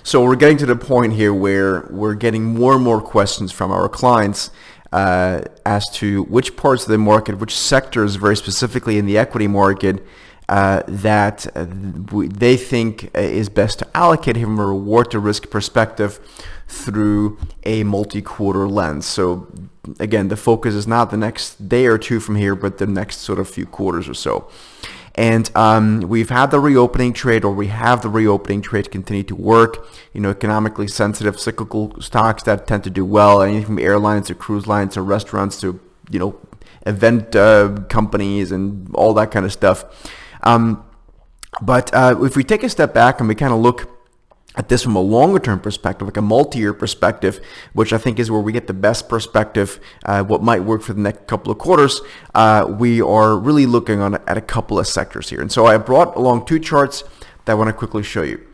So we're getting to the point here where we're getting more and more questions from our clients as to which parts of the market, which sectors very specifically in the equity market that they think is best to allocate from a reward to risk perspective through a multi-quarter lens. So again, the focus is not the next day or two from here, but the next sort of few quarters or so. And we've had the reopening trade, or we have the reopening trade continue to work. Economically sensitive cyclical stocks that tend to do well, anything from airlines to cruise lines to restaurants to event companies and all that kind of stuff. But if we take a step back and we kind of look at this from a longer term perspective, like a multi-year perspective, which I think is where we get the best perspective, what might work for the next couple of quarters, we are really looking at a couple of sectors here. And so I brought along two charts that I want to quickly show you.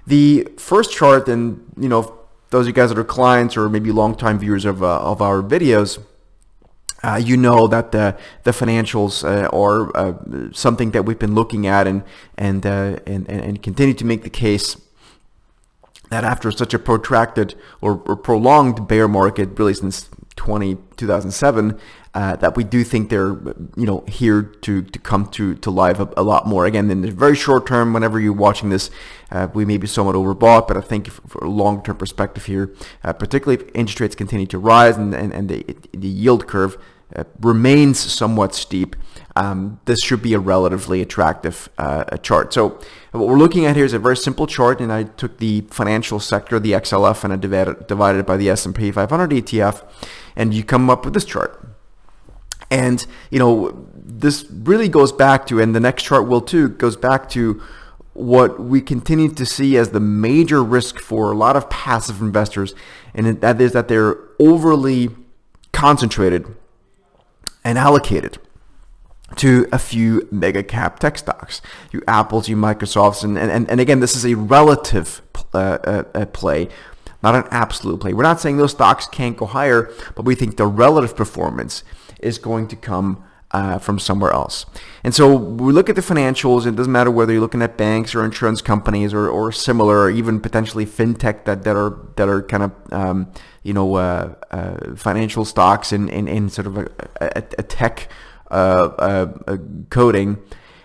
The first chart, and those of you guys that are clients or maybe longtime viewers of our videos, you know that the financials are something that we've been looking at and continue to make the case that after such a protracted or prolonged bear market, really since 2007, that we do think they're here to come to life a lot more. Again, in the very short term, whenever you're watching this, we may be somewhat overbought, but I think for a long-term perspective here, particularly if interest rates continue to rise and the yield curve remains somewhat steep, this should be a relatively attractive chart. So what we're looking at here is a very simple chart, and I took the financial sector, the XLF, and I divided it by the S&P 500 ETF, and you come up with this chart. And this really goes back to, and the next chart will too, goes back to what we continue to see as the major risk for a lot of passive investors, and that is that they're overly concentrated and allocated to a few mega cap tech stocks, you Apples, you Microsofts, and again, this is a relative play, not an absolute play. We're not saying those stocks can't go higher, but we think the relative performance is going to come from somewhere else. And so we look at the financials. It doesn't matter whether you're looking at banks or insurance companies or similar, or even potentially fintech that are kind of financial stocks in sort of a tech coding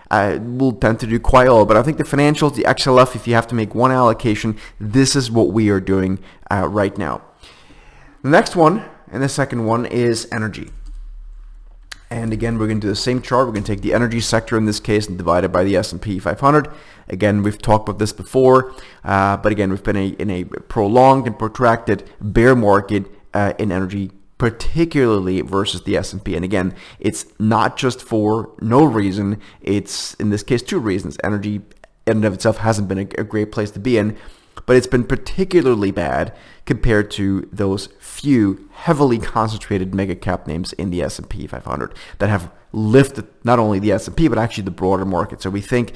will tend to do quite well. But I think the financials, the XLF, if you have to make one allocation, this is what we are doing right now. The next one and the second one is energy. And again, we're going to do the same chart. We're going to take the energy sector in this case and divide it by the S&P 500. Again, we've talked about this before, but again, we've been in a prolonged and protracted bear market in energy, particularly versus the S&P. And again, it's not just for no reason. It's, in this case, two reasons. Energy in and of itself hasn't been a great place to be in, but it's been particularly bad compared to those few heavily concentrated mega cap names in the S&P 500 that have lifted not only the S&P but actually the broader market. So we think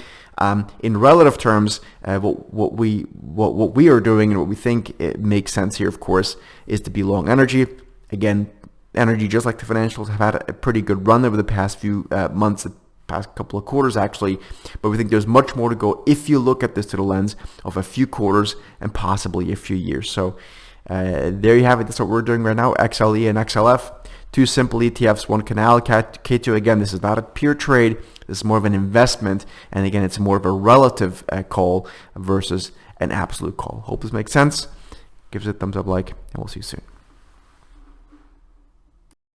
in relative terms, what we are doing and what we think it makes sense here, of course, is to be long energy. Again, energy, just like the financials, have had a pretty good run over the past few months, past couple of quarters actually, but we think there's much more to go if you look at this through the lens of a few quarters and possibly a few years. So there you have it. That's what we're doing right now, XLE and XLF, two simple ETFs one can allocate to. Again, this is not a pure trade. This is more of an investment, and again, it's more of a relative call versus an absolute call. Hope this makes sense. Give us a thumbs up, like, and we'll see you soon.